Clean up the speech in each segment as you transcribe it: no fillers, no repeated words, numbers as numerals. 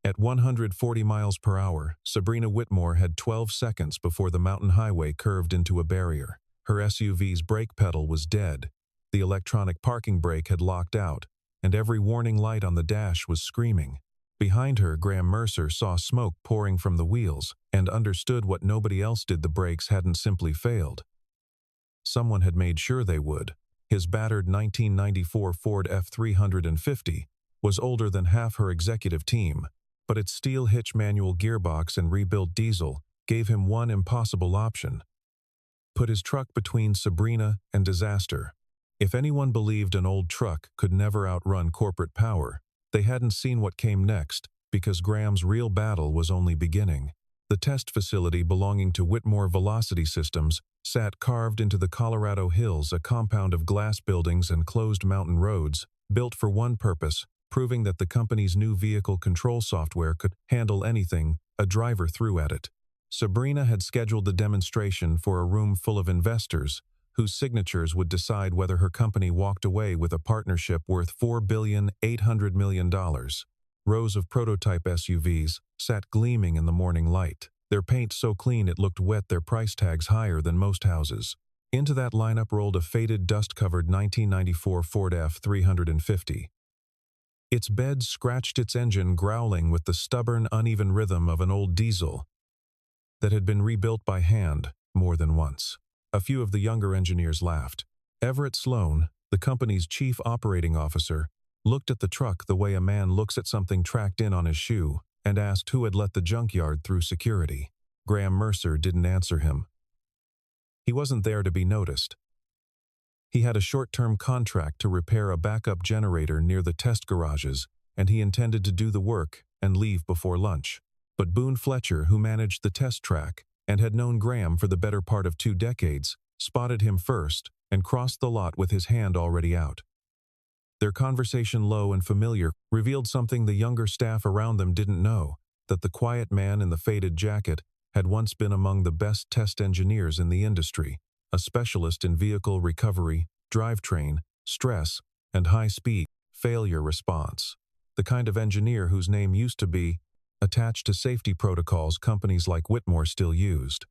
At 140 miles per hour, Sabrina Whitmore had 12 seconds before the mountain highway curved into a barrier. Her SUV's brake pedal was dead. The electronic parking brake had locked out, and every warning light on the dash was screaming. Behind her, Graham Mercer saw smoke pouring from the wheels and understood what nobody else did. The brakes hadn't simply failed. Someone had made sure they would. His battered 1994 Ford F-350 was older than half her executive team, but its steel hitch manual gearbox and rebuilt diesel gave him one impossible option: put his truck between Sabrina and disaster. If anyone believed an old truck could never outrun corporate power, they hadn't seen what came next, because Graham's real battle was only beginning. The test facility belonging to Whitmore Velocity Systems sat carved into the Colorado hills, a compound of glass buildings and closed mountain roads, built for one purpose: proving that the company's new vehicle control software could handle anything a driver threw at it. Sabrina had scheduled the demonstration for a room full of investors, whose signatures would decide whether her company walked away with a partnership worth $4.8 billion. Rows of prototype SUVs sat gleaming in the morning light, their paint so clean it looked wet, their price tags higher than most houses. Into that lineup rolled a faded, dust-covered 1994 Ford F-350. Its bed scratched its engine, growling with the stubborn, uneven rhythm of an old diesel that had been rebuilt by hand more than once. A few of the younger engineers laughed. Everett Sloan, the company's chief operating officer, looked at the truck the way a man looks at something tracked in on his shoe, and asked who had let the junkyard through security. Graham Mercer didn't answer him. He wasn't there to be noticed. He had a short-term contract to repair a backup generator near the test garages, and he intended to do the work and leave before lunch. But Boone Fletcher, who managed the test track and had known Graham for the better part of 2 decades, spotted him first and crossed the lot with his hand already out. Their conversation, low and familiar, revealed something the younger staff around them didn't know: that the quiet man in the faded jacket had once been among the best test engineers in the industry, a specialist in vehicle recovery, drivetrain, stress, and high-speed failure response. The kind of engineer whose name used to be attached to safety protocols companies like Whitmore still used.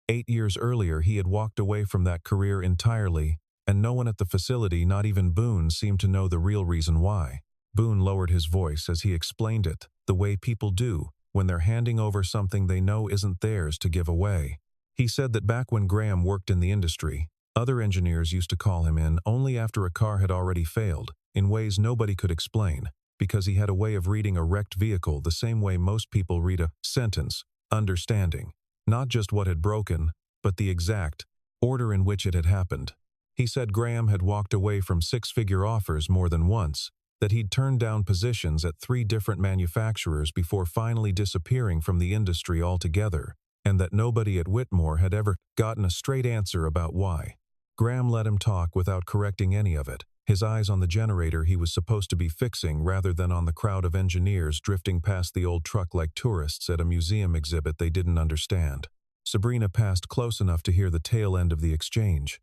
8 years earlier, he had walked away from that career entirely, and no one at the facility, not even Boone, seemed to know the real reason why. Boone lowered his voice as he explained it, the way people do when they're handing over something they know isn't theirs to give away. He said that back when Graham worked in the industry, other engineers used to call him in only after a car had already failed, in ways nobody could explain, because he had a way of reading a wrecked vehicle the same way most people read a sentence, understanding not just what had broken, but the exact order in which it had happened. He said Graham had walked away from 6-figure offers more than once, that he'd turned down positions at 3 different manufacturers before finally disappearing from the industry altogether, and that nobody at Whitmore had ever gotten a straight answer about why. Graham let him talk without correcting any of it, his eyes on the generator he was supposed to be fixing rather than on the crowd of engineers drifting past the old truck like tourists at a museum exhibit they didn't understand. Sabrina passed close enough to hear the tail end of the exchange.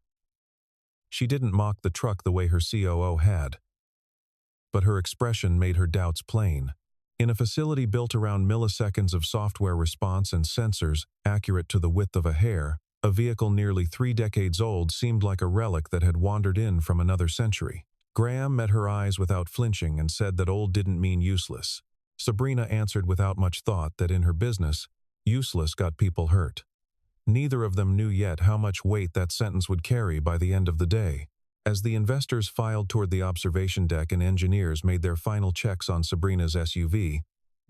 She didn't mock the truck the way her COO had, but her expression made her doubts plain. In a facility built around milliseconds of software response and sensors accurate to the width of a hair, a vehicle nearly 3 decades old seemed like a relic that had wandered in from another century. Graham met her eyes without flinching and said that old didn't mean useless. Sabrina answered without much thought that in her business, useless got people hurt. Neither of them knew yet how much weight that sentence would carry by the end of the day. As the investors filed toward the observation deck and engineers made their final checks on Sabrina's SUV,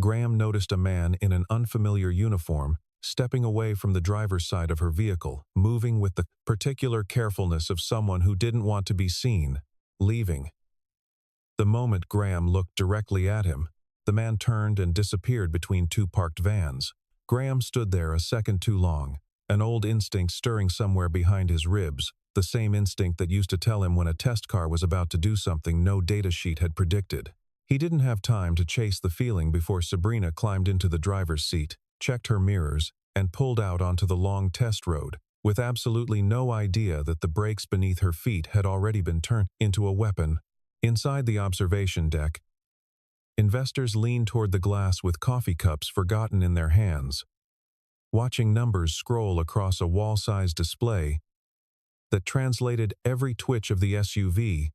Graham noticed a man in an unfamiliar uniform stepping away from the driver's side of her vehicle, moving with the particular carefulness of someone who didn't want to be seen, leaving. The moment Graham looked directly at him, the man turned and disappeared between 2 parked vans. Graham stood there a second too long, an old instinct stirring somewhere behind his ribs, the same instinct that used to tell him when a test car was about to do something no data sheet had predicted. He didn't have time to chase the feeling before Sabrina climbed into the driver's seat, checked her mirrors, and pulled out onto the long test road, with absolutely no idea that the brakes beneath her feet had already been turned into a weapon. Inside the observation deck, Investors leaned toward the glass with coffee cups forgotten in their hands, watching numbers scroll across a wall-sized display that translated every twitch of the SUV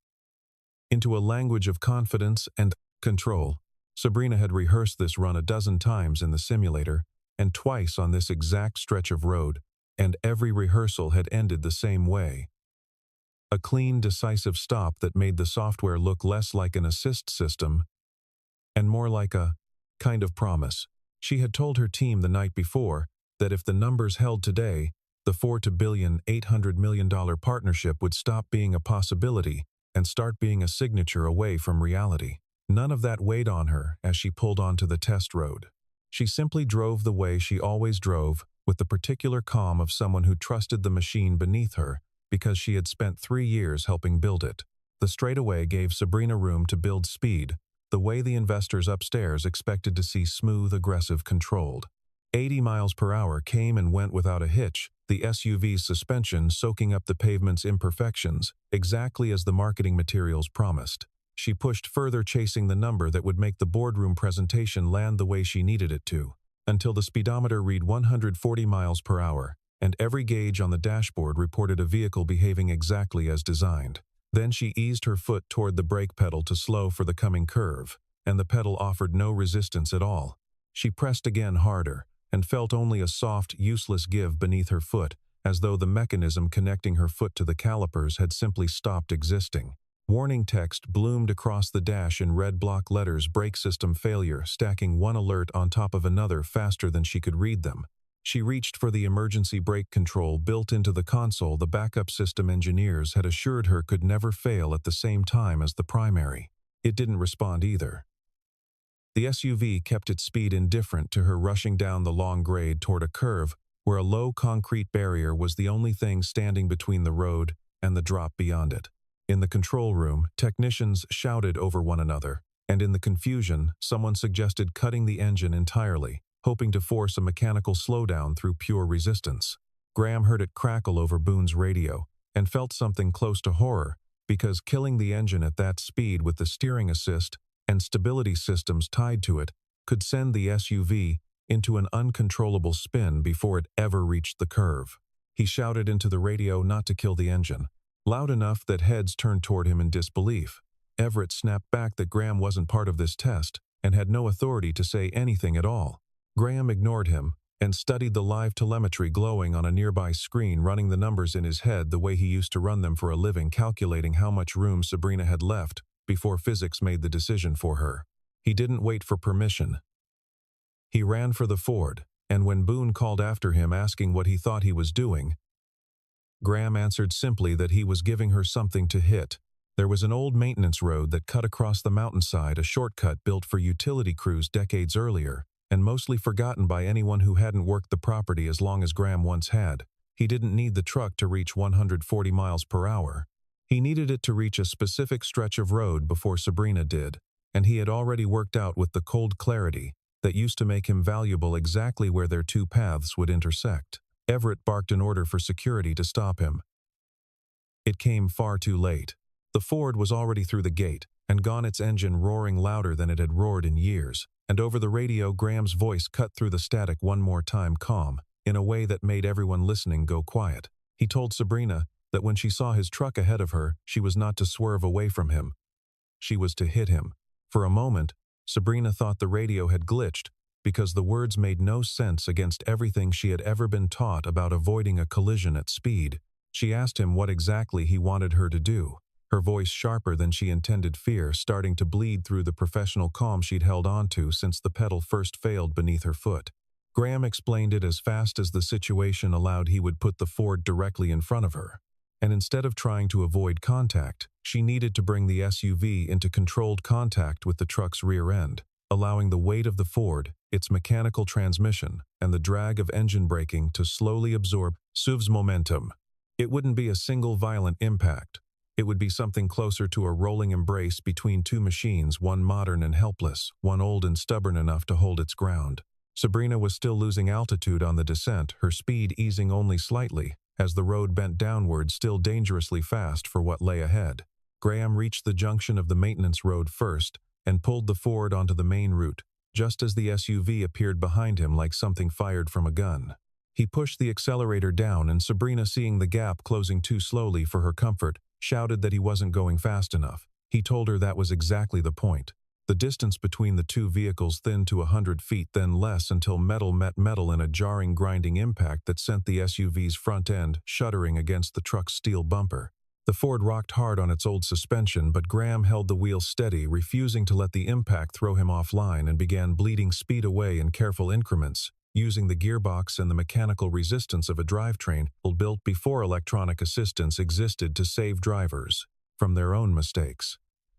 into a language of confidence and control. Sabrina had rehearsed this run a dozen times in the simulator and twice on this exact stretch of road, and every rehearsal had ended the same way. A clean, decisive stop that made the software look less like an assist system and more like a kind of promise. She had told her team the night before that if the numbers held today, the $4 billion partnership would stop being a possibility and start being a signature away from reality. None of that weighed on her as she pulled onto the test road. She simply drove the way she always drove, with the particular calm of someone who trusted the machine beneath her because she had spent 3 years helping build it. The straightaway gave Sabrina room to build speed, the way the investors upstairs expected to see smooth, aggressive, controlled. 80 miles per hour came and went without a hitch, the SUV's suspension soaking up the pavement's imperfections, exactly as the marketing materials promised. She pushed further, chasing the number that would make the boardroom presentation land the way she needed it to, until the speedometer read 140 miles per hour, and every gauge on the dashboard reported a vehicle behaving exactly as designed. Then she eased her foot toward the brake pedal to slow for the coming curve, and the pedal offered no resistance at all. She pressed again harder, and felt only a soft, useless give beneath her foot, as though the mechanism connecting her foot to the calipers had simply stopped existing. Warning text bloomed across the dash in red block letters: brake system failure, stacking one alert on top of another faster than she could read them. She reached for the emergency brake control built into the console the backup system engineers had assured her could never fail at the same time as the primary. It didn't respond either. The SUV kept its speed indifferent to her rushing down the long grade toward a curve where a low concrete barrier was the only thing standing between the road and the drop beyond it. In the control room, technicians shouted over one another, and in the confusion, someone suggested cutting the engine entirely, hoping to force a mechanical slowdown through pure resistance. Graham heard it crackle over Boone's radio, and felt something close to horror, because killing the engine at that speed with the steering assist and stability systems tied to it could send the SUV into an uncontrollable spin before it ever reached the curve. He shouted into the radio not to kill the engine, loud enough that heads turned toward him in disbelief. Everett snapped back that Graham wasn't part of this test and had no authority to say anything at all. Graham ignored him and studied the live telemetry glowing on a nearby screen, running the numbers in his head the way he used to run them for a living, calculating how much room Sabrina had left before physics made the decision for her. He didn't wait for permission. He ran for the Ford, and when Boone called after him asking what he thought he was doing, Graham answered simply that he was giving her something to hit. There was an old maintenance road that cut across the mountainside, a shortcut built for utility crews decades earlier, and mostly forgotten by anyone who hadn't worked the property as long as Graham once had. He didn't need the truck to reach 140 miles per hour. He needed it to reach a specific stretch of road before Sabrina did, and he had already worked out with the cold clarity that used to make him valuable exactly where their two paths would intersect. Everett barked an order for security to stop him. It came far too late. The Ford was already through the gate and gone, its engine roaring louder than it had roared in years, and over the radio Graham's voice cut through the static one more time, calm, in a way that made everyone listening go quiet. He told Sabrina that when she saw his truck ahead of her, she was not to swerve away from him. She was to hit him. For a moment, Sabrina thought the radio had glitched, because the words made no sense against everything she had ever been taught about avoiding a collision at speed. She asked him what exactly he wanted her to do, her voice sharper than she intended, fear starting to bleed through the professional calm she'd held onto since the pedal first failed beneath her foot. Graham explained it as fast as the situation allowed. He would put the Ford directly in front of her, and instead of trying to avoid contact, she needed to bring the SUV into controlled contact with the truck's rear end, allowing the weight of the Ford, its mechanical transmission, and the drag of engine braking to slowly absorb SUV's momentum. It wouldn't be a single violent impact. It would be something closer to a rolling embrace between two machines, one modern and helpless, one old and stubborn enough to hold its ground. Sabrina was still losing altitude on the descent, her speed easing only slightly, as the road bent downward, still dangerously fast for what lay ahead. Graham reached the junction of the maintenance road first, and pulled the Ford onto the main route, just as the SUV appeared behind him like something fired from a gun. He pushed the accelerator down, and Sabrina, seeing the gap closing too slowly for her comfort, shouted that he wasn't going fast enough. He told her that was exactly the point. The distance between the two vehicles thinned to 100 feet, then less, until metal met metal in a jarring, grinding impact that sent the SUV's front end shuddering against the truck's steel bumper. The Ford rocked hard on its old suspension, but Graham held the wheel steady, refusing to let the impact throw him offline, and began bleeding speed away in careful increments, using the gearbox and the mechanical resistance of a drivetrain built before electronic assistance existed to save drivers from their own mistakes.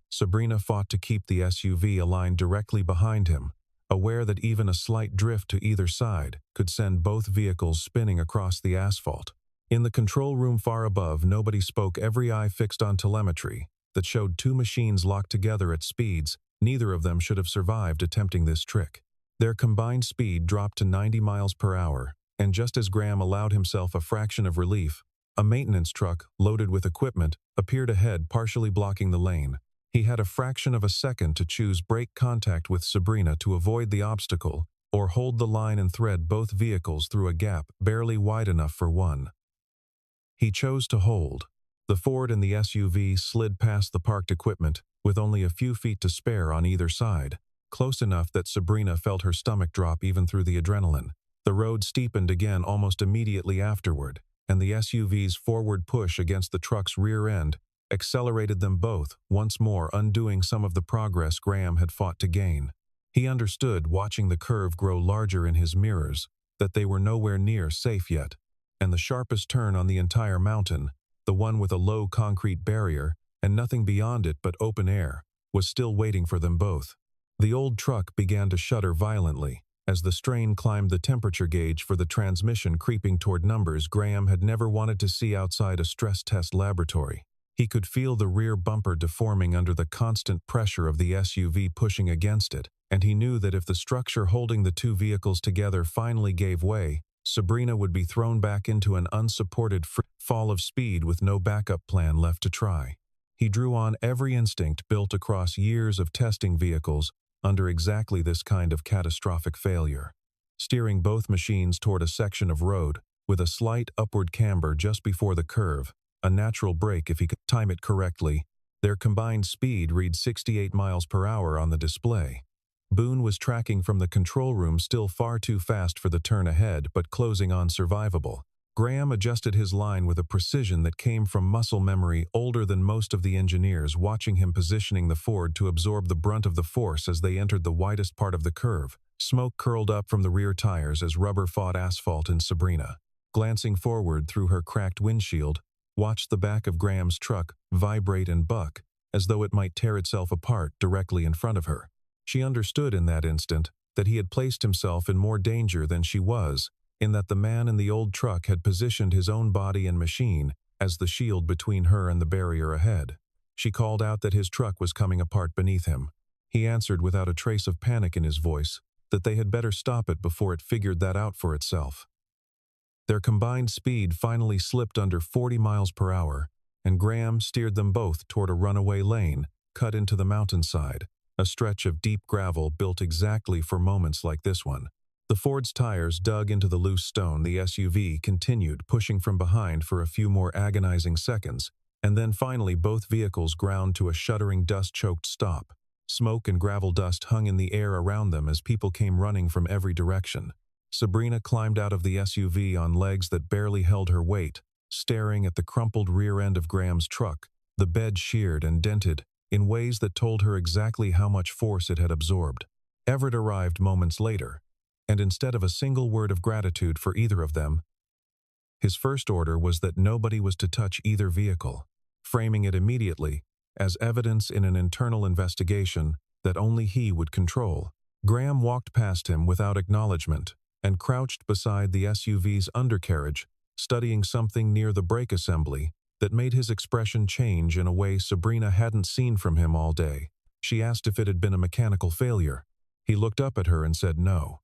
Sabrina fought to keep the SUV aligned directly behind him, aware that even a slight drift to either side could send both vehicles spinning across the asphalt. In the control room far above, nobody spoke, every eye fixed on telemetry that showed two machines locked together at speeds neither of them should have survived attempting this trick. Their combined speed dropped to 90 miles per hour, and just as Graham allowed himself a fraction of relief, a maintenance truck, loaded with equipment, appeared ahead, partially blocking the lane. He had a fraction of a second to choose brake contact with Sabrina to avoid the obstacle, or hold the line and thread both vehicles through a gap barely wide enough for one. He chose to hold. The Ford and the SUV slid past the parked equipment, with only a few feet to spare on either side, close enough that Sabrina felt her stomach drop even through the adrenaline. The road steepened again almost immediately afterward, and the SUV's forward push against the truck's rear end accelerated them both, once more undoing some of the progress Graham had fought to gain. He understood, watching the curve grow larger in his mirrors, that they were nowhere near safe yet, and the sharpest turn on the entire mountain, the one with a low concrete barrier and nothing beyond it but open air, was still waiting for them both. The old truck began to shudder violently as the strain climbed the temperature gauge for the transmission, creeping toward numbers Graham had never wanted to see outside a stress test laboratory. He could feel the rear bumper deforming under the constant pressure of the SUV pushing against it, and he knew that if the structure holding the two vehicles together finally gave way, Sabrina would be thrown back into an unsupported fall of speed with no backup plan left to try. He drew on every instinct built across years of testing vehicles under exactly this kind of catastrophic failure. Steering both machines toward a section of road, with a slight upward camber just before the curve, a natural break if he could time it correctly, their combined speed read 68 miles per hour on the display. Boone was tracking from the control room, still far too fast for the turn ahead, but closing on survivable. Graham adjusted his line with a precision that came from muscle memory older than most of the engineers, watching him positioning the Ford to absorb the brunt of the force as they entered the widest part of the curve. Smoke curled up from the rear tires as rubber fought asphalt, and Sabrina, glancing forward through her cracked windshield, watched the back of Graham's truck vibrate and buck as though it might tear itself apart directly in front of her. She understood in that instant that he had placed himself in more danger than she was, in that the man in the old truck had positioned his own body and machine as the shield between her and the barrier ahead. She called out that his truck was coming apart beneath him. He answered without a trace of panic in his voice that they had better stop it before it figured that out for itself. Their combined speed finally slipped under 40 miles per hour, and Graham steered them both toward a runaway lane cut into the mountainside, a stretch of deep gravel built exactly for moments like this one. The Ford's tires dug into the loose stone. The SUV continued pushing from behind for a few more agonizing seconds, and then finally both vehicles ground to a shuddering, dust-choked stop. Smoke and gravel dust hung in the air around them as people came running from every direction. Sabrina climbed out of the SUV on legs that barely held her weight, staring at the crumpled rear end of Graham's truck, the bed sheared and dented in ways that told her exactly how much force it had absorbed. Everett arrived moments later, and instead of a single word of gratitude for either of them, his first order was that nobody was to touch either vehicle, framing it immediately as evidence in an internal investigation that only he would control. Graham walked past him without acknowledgement and crouched beside the SUV's undercarriage, studying something near the brake assembly that made his expression change in a way Sabrina hadn't seen from him all day. She asked if it had been a mechanical failure. He looked up at her and said no.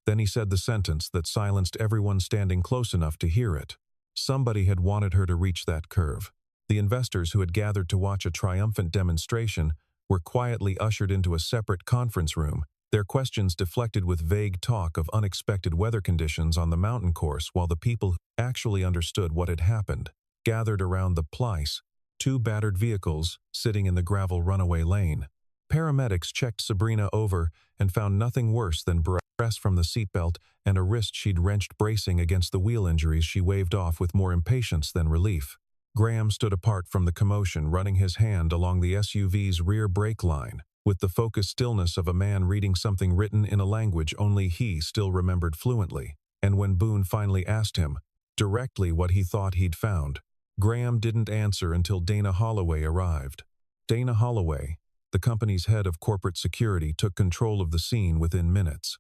Then he said the sentence that silenced everyone standing close enough to hear it. Somebody had wanted her to reach that curve. The investors who had gathered to watch a triumphant demonstration were quietly ushered into a separate conference room, their questions deflected with vague talk of unexpected weather conditions on the mountain course, while the people who actually understood what had happened gathered around the place, two battered vehicles sitting in the gravel runaway lane. Paramedics checked Sabrina over and found nothing worse than stress from the seatbelt and a wrist she'd wrenched bracing against the wheel injuries she waved off with more impatience than relief. Graham stood apart from the commotion, running his hand along the SUV's rear brake line, with the focused stillness of a man reading something written in a language only he still remembered fluently. And when Boone finally asked him directly what he thought he'd found, Graham didn't answer until Dana Holloway arrived. Dana Holloway, the company's head of corporate security, took control of the scene within minutes.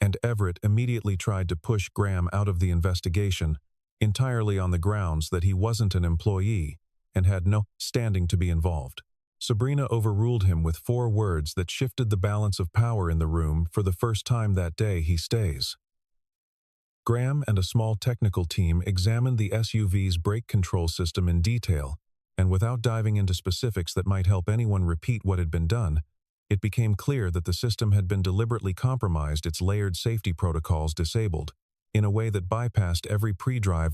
And Everett immediately tried to push Graham out of the investigation, entirely on the grounds that he wasn't an employee and had no standing to be involved. Sabrina overruled him with 4 words that shifted the balance of power in the room for the first time that day. He stays. Graham and a small technical team examined the SUV's brake control system in detail, and without diving into specifics that might help anyone repeat what had been done, it became clear that the system had been deliberately compromised, its layered safety protocols disabled, in a way that bypassed every pre-drive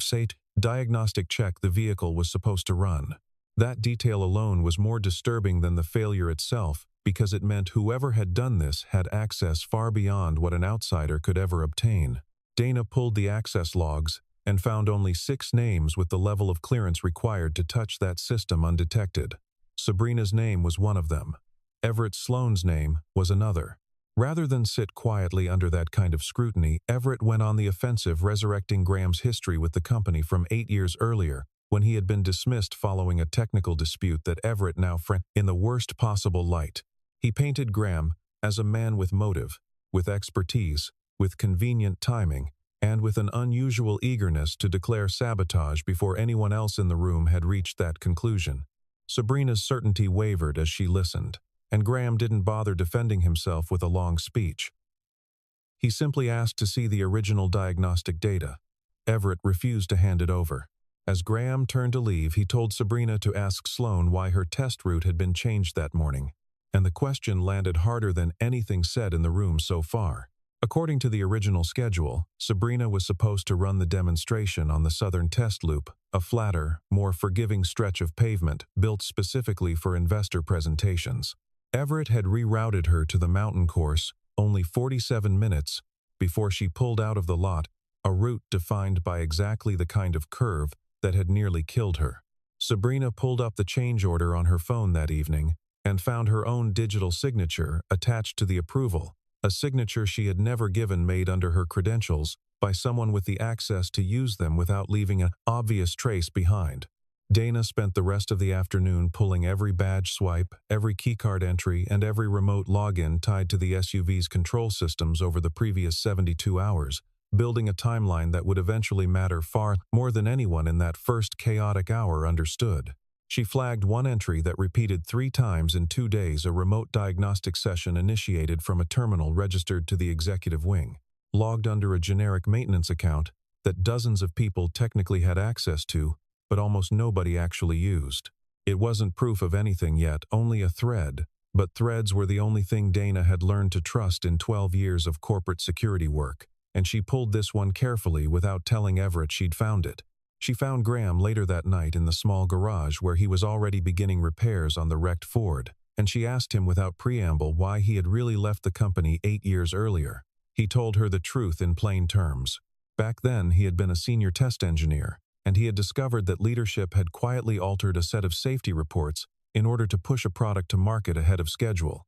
diagnostic check the vehicle was supposed to run. That detail alone was more disturbing than the failure itself, because it meant whoever had done this had access far beyond what an outsider could ever obtain. Dana pulled the access logs and found only 6 names with the level of clearance required to touch that system undetected. Sabrina's name was one of them. Everett Sloane's name was another. Rather than sit quietly under that kind of scrutiny, Everett went on the offensive, resurrecting Graham's history with the company from 8 years earlier, when he had been dismissed following a technical dispute that Everett now framed in the worst possible light. He painted Graham as a man with motive, with expertise, with convenient timing, and with an unusual eagerness to declare sabotage before anyone else in the room had reached that conclusion. Sabrina's certainty wavered as she listened, and Graham didn't bother defending himself with a long speech. He simply asked to see the original diagnostic data. Everett refused to hand it over. As Graham turned to leave, he told Sabrina to ask Sloane why her test route had been changed that morning, and the question landed harder than anything said in the room so far. According to the original schedule, Sabrina was supposed to run the demonstration on the southern test loop, a flatter, more forgiving stretch of pavement built specifically for investor presentations. Everett had rerouted her to the mountain course only 47 minutes before she pulled out of the lot, a route defined by exactly the kind of curve that had nearly killed her. Sabrina pulled up the change order on her phone that evening and found her own digital signature attached to the approval, a signature she had never given, made under her credentials by someone with the access to use them without leaving an obvious trace behind. Dana spent the rest of the afternoon pulling every badge swipe, every keycard entry, and every remote login tied to the SUV's control systems over the previous 72 hours, building a timeline that would eventually matter far more than anyone in that first chaotic hour understood. She flagged one entry that repeated 3 times in 2 days, a remote diagnostic session initiated from a terminal registered to the executive wing, logged under a generic maintenance account that dozens of people technically had access to, but almost nobody actually used. It wasn't proof of anything yet, only a thread, but threads were the only thing Dana had learned to trust in 12 years of corporate security work, and she pulled this one carefully without telling Everett she'd found it. She found Graham later that night in the small garage where he was already beginning repairs on the wrecked Ford, and she asked him without preamble why he had really left the company 8 years earlier. He told her the truth in plain terms. Back then, he had been a senior test engineer, and he had discovered that leadership had quietly altered a set of safety reports in order to push a product to market ahead of schedule.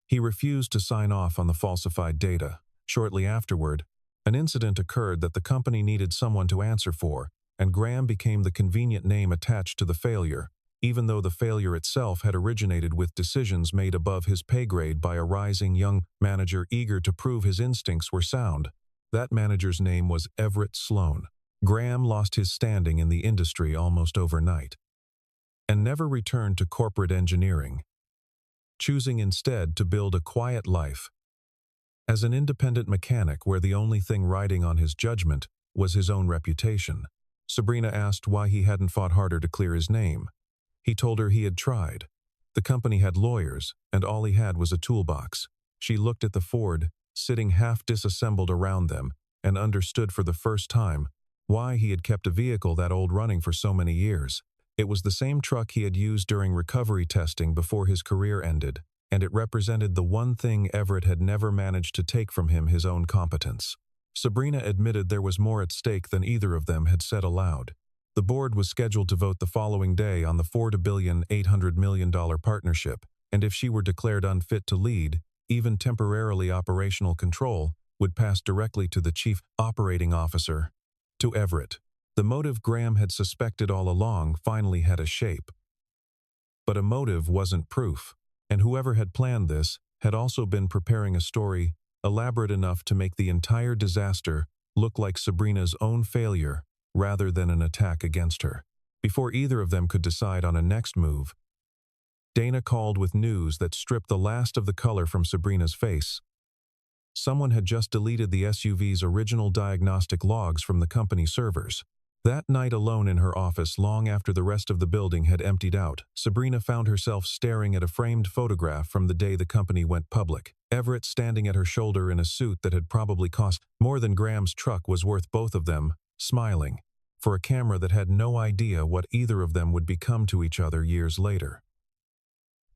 He refused to sign off on the falsified data. Shortly afterward, an incident occurred that the company needed someone to answer for, and Graham became the convenient name attached to the failure, even though the failure itself had originated with decisions made above his pay grade by a rising young manager eager to prove his instincts were sound. That manager's name was Everett Sloane. Graham lost his standing in the industry almost overnight, and never returned to corporate engineering, choosing instead to build a quiet life as an independent mechanic where the only thing riding on his judgment was his own reputation. Sabrina asked why he hadn't fought harder to clear his name. He told her he had tried, The company had lawyers, and all he had was a toolbox. She looked at the Ford, sitting half disassembled around them, and understood for the first time why he had kept a vehicle that old running for so many years. It was the same truck he had used during recovery testing before his career ended, and it represented the one thing Everett had never managed to take from him: his own competence. Sabrina admitted there was more at stake than either of them had said aloud. The board was scheduled to vote the following day on the $4.8 billion partnership, and if she were declared unfit to lead, even temporarily operational control would pass directly to the chief operating officer, to Everett. The motive Graham had suspected all along finally had a shape. But a motive wasn't proof, and whoever had planned this had also been preparing a story elaborate enough to make the entire disaster look like Sabrina's own failure rather than an attack against her. Before either of them could decide on a next move, Dana called with news that stripped the last of the color from Sabrina's face. Someone had just deleted the SUV's original diagnostic logs from the company servers. That night, alone in her office, long after the rest of the building had emptied out, Sabrina found herself staring at a framed photograph from the day the company went public. Everett standing at her shoulder in a suit that had probably cost more than Graham's truck was worth both of them, smiling, for a camera that had no idea what either of them would become to each other years later.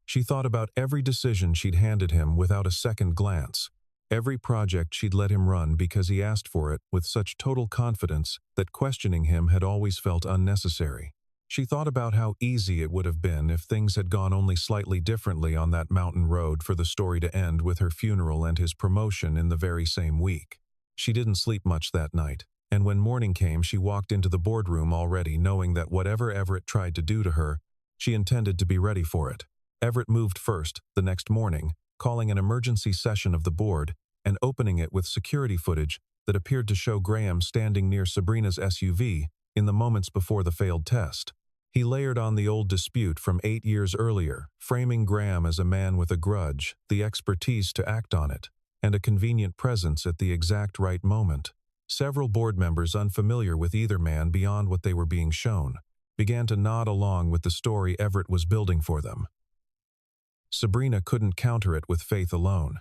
She thought about every decision she'd handed him without a second glance. Every project she'd let him run because he asked for it with such total confidence that questioning him had always felt unnecessary. She thought about how easy it would have been if things had gone only slightly differently on that mountain road for the story to end with her funeral and his promotion in the very same week. She didn't sleep much that night, and when morning came she walked into the boardroom already knowing that whatever Everett tried to do to her, she intended to be ready for it. Everett moved first, the next morning, calling an emergency session of the board and opening it with security footage that appeared to show Graham standing near Sabrina's SUV in the moments before the failed test. He layered on the old dispute from 8 years earlier, framing Graham as a man with a grudge, the expertise to act on it, and a convenient presence at the exact right moment. Several board members unfamiliar with either man beyond what they were being shown began to nod along with the story Everett was building for them. Sabrina couldn't counter it with faith alone.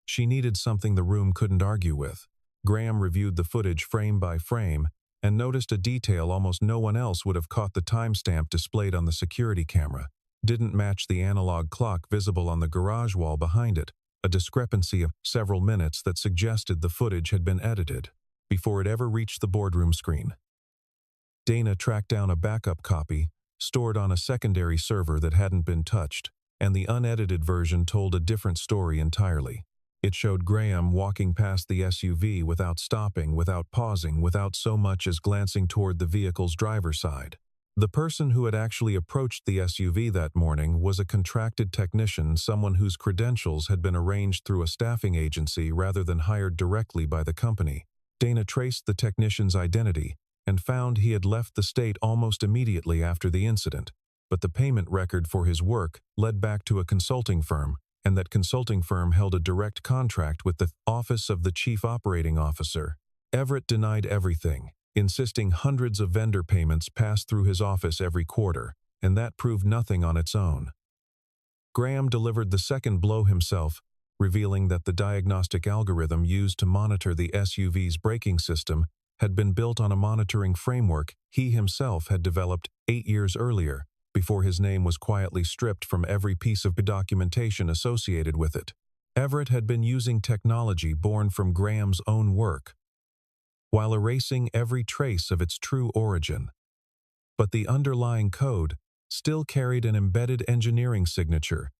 She needed something the room couldn't argue with. Graham reviewed the footage frame by frame and noticed a detail almost no one else would have caught: the timestamp displayed on the security camera didn't match the analog clock visible on the garage wall behind it, a discrepancy of several minutes that suggested the footage had been edited before it ever reached the boardroom screen. Dana tracked down a backup copy, stored on a secondary server that hadn't been touched, and the unedited version told a different story entirely. It showed Graham walking past the SUV without stopping, without pausing, without so much as glancing toward the vehicle's driver's side. The person who had actually approached the SUV that morning was a contracted technician, someone whose credentials had been arranged through a staffing agency rather than hired directly by the company. Dana traced the technician's identity and found he had left the state almost immediately after the incident, but the payment record for his work led back to a consulting firm, and that consulting firm held a direct contract with the Office of the Chief Operating Officer. Everett denied everything, insisting hundreds of vendor payments passed through his office every quarter, and that proved nothing on its own. Graham delivered the second blow himself, revealing that the diagnostic algorithm used to monitor the SUV's braking system had been built on a monitoring framework he himself had developed 8 years earlier, before his name was quietly stripped from every piece of documentation associated with it. Everett had been using technology born from Graham's own work, while erasing every trace of its true origin. But the underlying code still carried an embedded engineering signature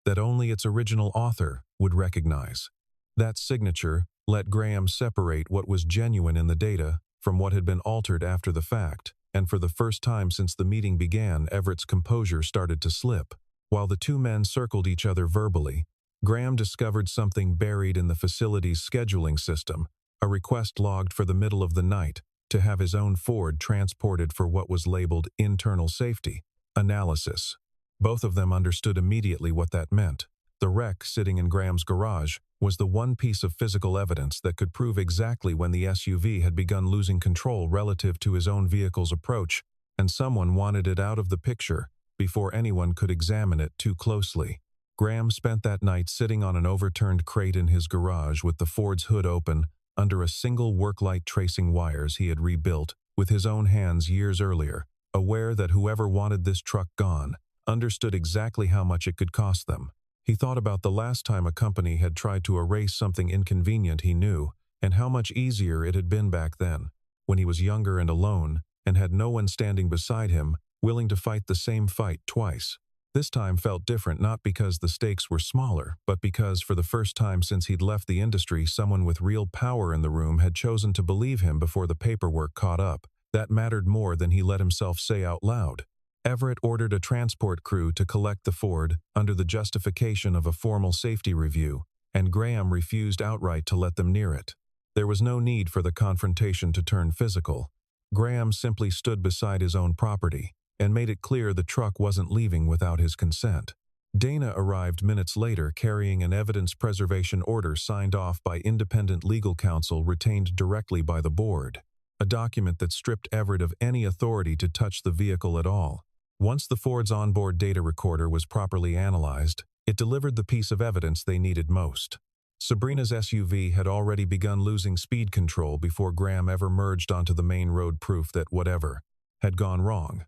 that only its original author would recognize. That signature let Graham separate what was genuine in the data from what had been altered after the fact, and for the first time since the meeting began, Everett's composure started to slip. While the two men circled each other verbally, Graham discovered something buried in the facility's scheduling system, a request logged for the middle of the night to have his own Ford transported for what was labeled internal safety analysis. Both of them understood immediately what that meant. The wreck sitting in Graham's garage was the one piece of physical evidence that could prove exactly when the SUV had begun losing control relative to his own vehicle's approach, and someone wanted it out of the picture before anyone could examine it too closely. Graham spent that night sitting on an overturned crate in his garage with the Ford's hood open, under a single work light tracing wires he had rebuilt with his own hands years earlier, aware that whoever wanted this truck gone understood exactly how much it could cost them. He thought about the last time a company had tried to erase something inconvenient he knew, and how much easier it had been back then, when he was younger and alone, and had no one standing beside him, willing to fight the same fight twice. This time felt different not because the stakes were smaller, but because for the first time since he'd left the industry, someone with real power in the room had chosen to believe him before the paperwork caught up. That mattered more than he let himself say out loud. Everett ordered a transport crew to collect the Ford under the justification of a formal safety review, and Graham refused outright to let them near it. There was no need for the confrontation to turn physical. Graham simply stood beside his own property and made it clear the truck wasn't leaving without his consent. Dana arrived minutes later carrying an evidence preservation order signed off by independent legal counsel retained directly by the board, a document that stripped Everett of any authority to touch the vehicle at all. Once the Ford's onboard data recorder was properly analyzed, it delivered the piece of evidence they needed most. Sabrina's SUV had already begun losing speed control before Graham ever merged onto the main road, proof that whatever had gone wrong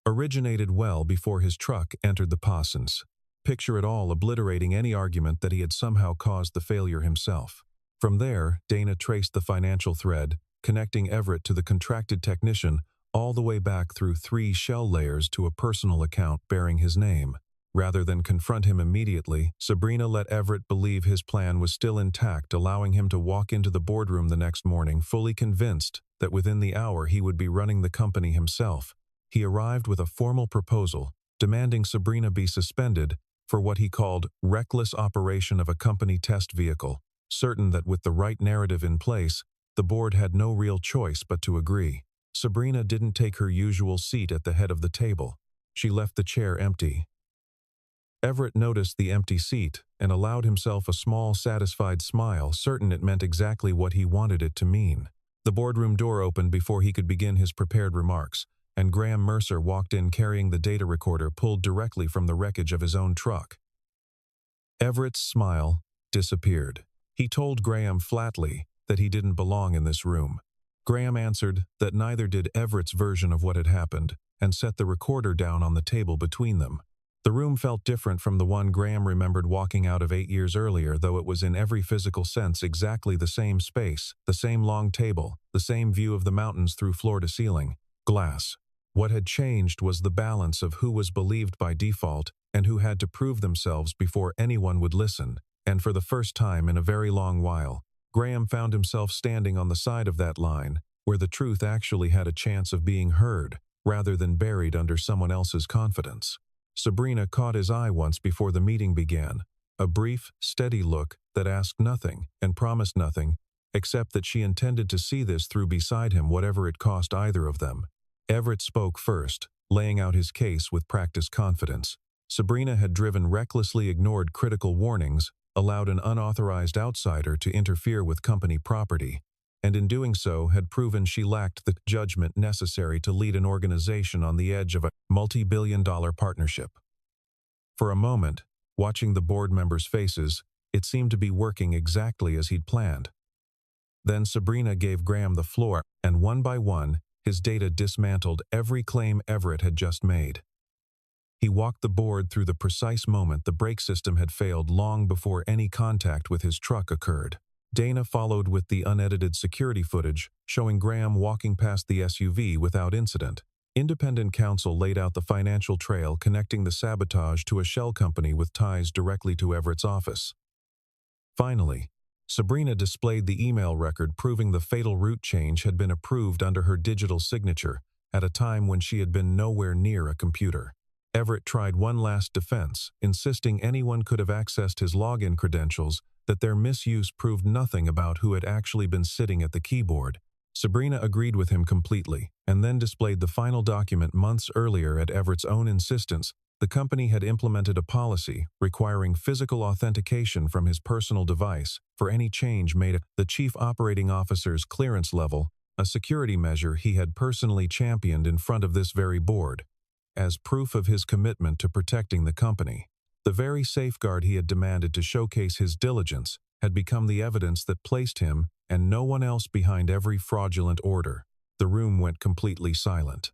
originated well before his truck entered the Parsons. Picture it all obliterating any argument that he had somehow caused the failure himself. From there, Dana traced the financial thread, connecting Everett to the contracted technician all the way back through 3 shell layers to a personal account bearing his name. Rather than confront him immediately, Sabrina let Everett believe his plan was still intact, allowing him to walk into the boardroom the next morning fully convinced that within the hour he would be running the company himself. He arrived with a formal proposal, demanding Sabrina be suspended for what he called reckless operation of a company test vehicle, certain that with the right narrative in place, the board had no real choice but to agree. Sabrina didn't take her usual seat at the head of the table. She left the chair empty. Everett noticed the empty seat and allowed himself a small, satisfied smile, certain it meant exactly what he wanted it to mean. The boardroom door opened before he could begin his prepared remarks, and Graham Mercer walked in carrying the data recorder pulled directly from the wreckage of his own truck. Everett's smile disappeared. He told Graham flatly that he didn't belong in this room. Graham answered that neither did Everett's version of what had happened, and set the recorder down on the table between them. The room felt different from the one Graham remembered walking out of 8 years earlier, though it was in every physical sense exactly the same space, the same long table, the same view of the mountains through floor to ceiling. Glass. What had changed was the balance of who was believed by default and who had to prove themselves before anyone would listen, and for the first time in a very long while, Graham found himself standing on the side of that line, where the truth actually had a chance of being heard, rather than buried under someone else's confidence. Sabrina caught his eye once before the meeting began, a brief, steady look that asked nothing and promised nothing, except that she intended to see this through beside him whatever it cost either of them. Everett spoke first, laying out his case with practiced confidence. Sabrina had recklessly ignored critical warnings, allowed an unauthorized outsider to interfere with company property, and in doing so had proven she lacked the judgment necessary to lead an organization on the edge of a multi-billion-dollar partnership. For a moment, watching the board members' faces, it seemed to be working exactly as he'd planned. Then Sabrina gave Graham the floor, and one by one, his data dismantled every claim Everett had just made. He walked the board through the precise moment the brake system had failed long before any contact with his truck occurred. Dana followed with the unedited security footage, showing Graham walking past the SUV without incident. Independent counsel laid out the financial trail connecting the sabotage to a shell company with ties directly to Everett's office. Finally, Sabrina displayed the email record proving the fatal route change had been approved under her digital signature at a time when she had been nowhere near a computer. Everett tried one last defense, insisting anyone could have accessed his login credentials, that their misuse proved nothing about who had actually been sitting at the keyboard. Sabrina agreed with him completely, and then displayed the final document months earlier at Everett's own insistence. The company had implemented a policy requiring physical authentication from his personal device for any change made at the chief operating officer's clearance level, a security measure he had personally championed in front of this very board. as proof of his commitment to protecting the company. The very safeguard he had demanded to showcase his diligence had become the evidence that placed him and no one else behind every fraudulent order. The room went completely silent.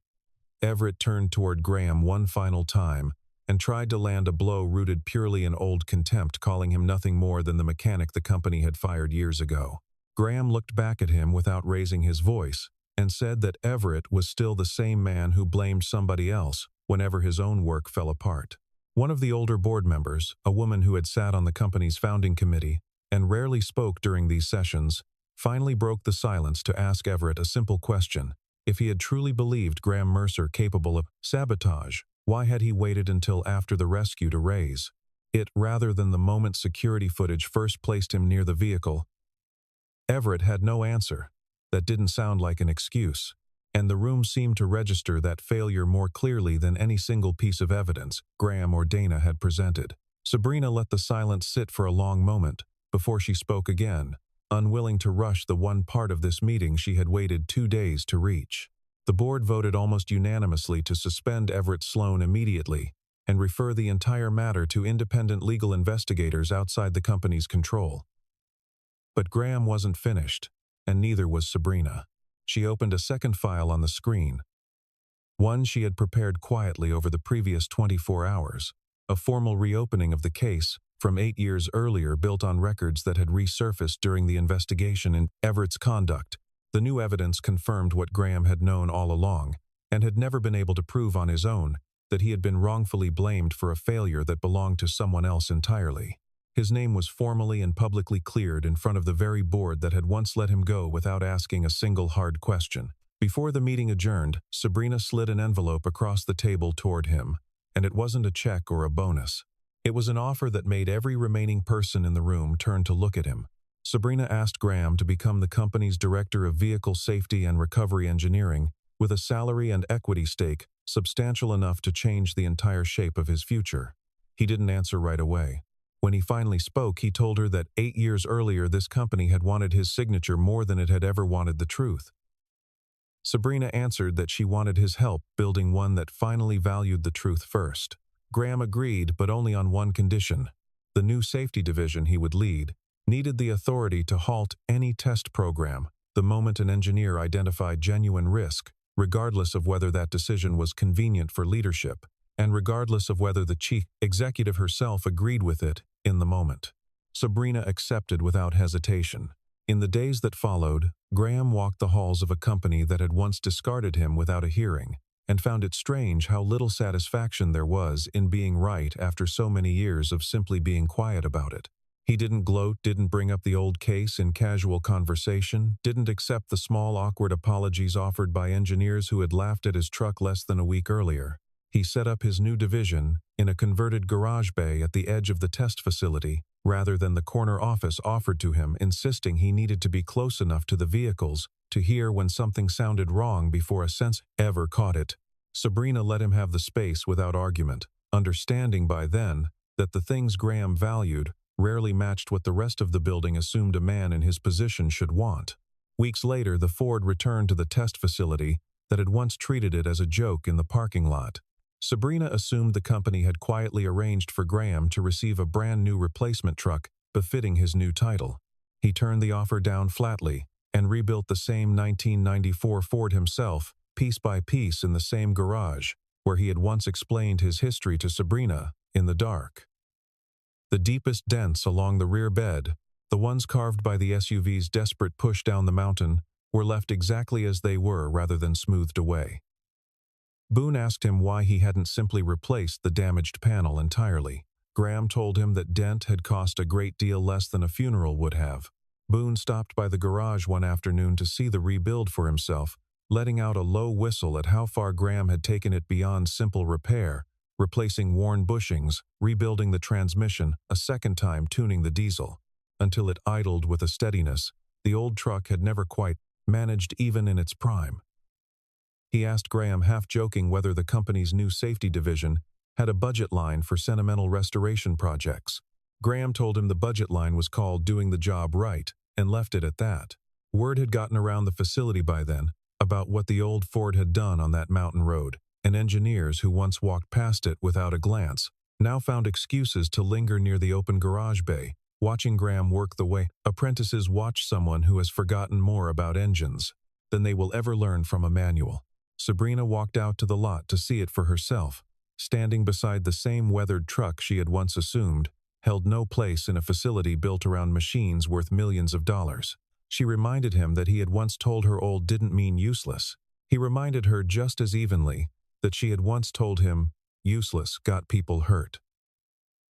Everett turned toward Graham one final time and tried to land a blow rooted purely in old contempt, calling him nothing more than the mechanic the company had fired years ago. Graham looked back at him without raising his voice and said that Everett was still the same man who blamed somebody else whenever his own work fell apart. One of the older board members, a woman who had sat on the company's founding committee and rarely spoke during these sessions, finally broke the silence to ask Everett a simple question. If he had truly believed Graham Mercer capable of sabotage, why had he waited until after the rescue to raise it rather than the moment security footage first placed him near the vehicle? Everett had no answer. That didn't sound like an excuse, and the room seemed to register that failure more clearly than any single piece of evidence Graham or Dana had presented. Sabrina let the silence sit for a long moment before she spoke again, unwilling to rush the one part of this meeting she had waited 2 days to reach. The board voted almost unanimously to suspend Everett Sloan immediately and refer the entire matter to independent legal investigators outside the company's control. But Graham wasn't finished, and neither was Sabrina. She opened a second file on the screen, one she had prepared quietly over the previous 24 hours, a formal reopening of the case from 8 years earlier built on records that had resurfaced during the investigation in Everett's conduct. The new evidence confirmed what Graham had known all along and had never been able to prove on his own, that he had been wrongfully blamed for a failure that belonged to someone else entirely. His name was formally and publicly cleared in front of the very board that had once let him go without asking a single hard question. Before the meeting adjourned, Sabrina slid an envelope across the table toward him, and it wasn't a check or a bonus. It was an offer that made every remaining person in the room turn to look at him. Sabrina asked Graham to become the company's Director of Vehicle Safety and Recovery Engineering, with a salary and equity stake substantial enough to change the entire shape of his future. He didn't answer right away. When he finally spoke, he told her that 8 years earlier this company had wanted his signature more than it had ever wanted the truth. Sabrina answered that she wanted his help building one that finally valued the truth first. Graham agreed, but only on one condition. The new safety division he would lead needed the authority to halt any test program the moment an engineer identified genuine risk, regardless of whether that decision was convenient for leadership, and regardless of whether the chief executive herself agreed with it in the moment. Sabrina accepted without hesitation. In the days that followed, Graham walked the halls of a company that had once discarded him without a hearing, and found it strange how little satisfaction there was in being right after so many years of simply being quiet about it. He didn't gloat, didn't bring up the old case in casual conversation, didn't accept the small awkward apologies offered by engineers who had laughed at his truck less than a week earlier. He set up his new division in a converted garage bay at the edge of the test facility, rather than the corner office offered to him, insisting he needed to be close enough to the vehicles to hear when something sounded wrong before a sense ever caught it. Sabrina let him have the space without argument, understanding by then that the things Graham valued rarely matched what the rest of the building assumed a man in his position should want. Weeks later, the Ford returned to the test facility that had once treated it as a joke in the parking lot. Sabrina assumed the company had quietly arranged for Graham to receive a brand new replacement truck befitting his new title. He turned the offer down flatly and rebuilt the same 1994 Ford himself, piece by piece in the same garage, where he had once explained his history to Sabrina in the dark. The deepest dents along the rear bed, the ones carved by the SUV's desperate push down the mountain, were left exactly as they were rather than smoothed away. Boone asked him why he hadn't simply replaced the damaged panel entirely. Graham told him that dent had cost a great deal less than a funeral would have. Boone stopped by the garage one afternoon to see the rebuild for himself, letting out a low whistle at how far Graham had taken it beyond simple repair, replacing worn bushings, rebuilding the transmission, a second time tuning the diesel, until it idled with a steadiness the old truck had never quite managed even in its prime. He asked Graham, half-joking, whether the company's new safety division had a budget line for sentimental restoration projects. Graham told him the budget line was called Doing the Job Right, and left it at that. Word had gotten around the facility by then about what the old Ford had done on that mountain road. and engineers who once walked past it without a glance now found excuses to linger near the open garage bay, watching Graham work the way apprentices watch someone who has forgotten more about engines than they will ever learn from a manual. Sabrina walked out to the lot to see it for herself. Standing beside the same weathered truck she had once assumed held no place in a facility built around machines worth millions of dollars. She reminded him that he had once told her old didn't mean useless. He reminded her just as evenly that she had once told him useless got people hurt.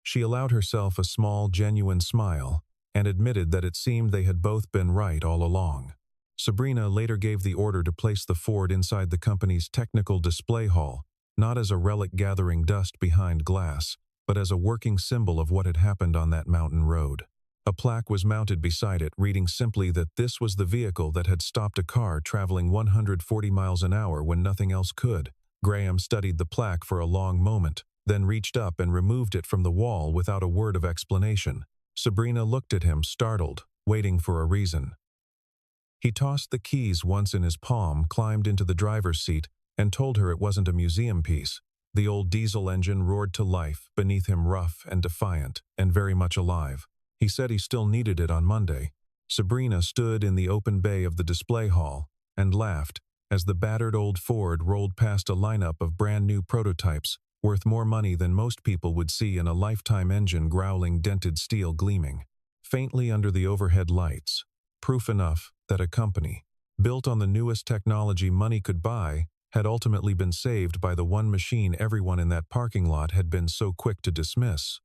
She allowed herself a small, genuine smile and admitted that it seemed they had both been right all along. Sabrina later gave the order to place the Ford inside the company's technical display hall, not as a relic gathering dust behind glass, but as a working symbol of what had happened on that mountain road. A plaque was mounted beside it, reading simply that this was the vehicle that had stopped a car traveling 140 miles an hour when nothing else could. Graham studied the plaque for a long moment, then reached up and removed it from the wall without a word of explanation. Sabrina looked at him, startled, waiting for a reason. He tossed the keys once in his palm, climbed into the driver's seat, and told her it wasn't a museum piece. The old diesel engine roared to life beneath him, rough and defiant, and very much alive. He said he still needed it on Monday. Sabrina stood in the open bay of the display hall and laughed as the battered old Ford rolled past a lineup of brand-new prototypes worth more money than most people would see in a lifetime engine, growling dented steel gleaming faintly under the overhead lights. Proof enough that a company, built on the newest technology money could buy, had ultimately been saved by the one machine everyone in that parking lot had been so quick to dismiss.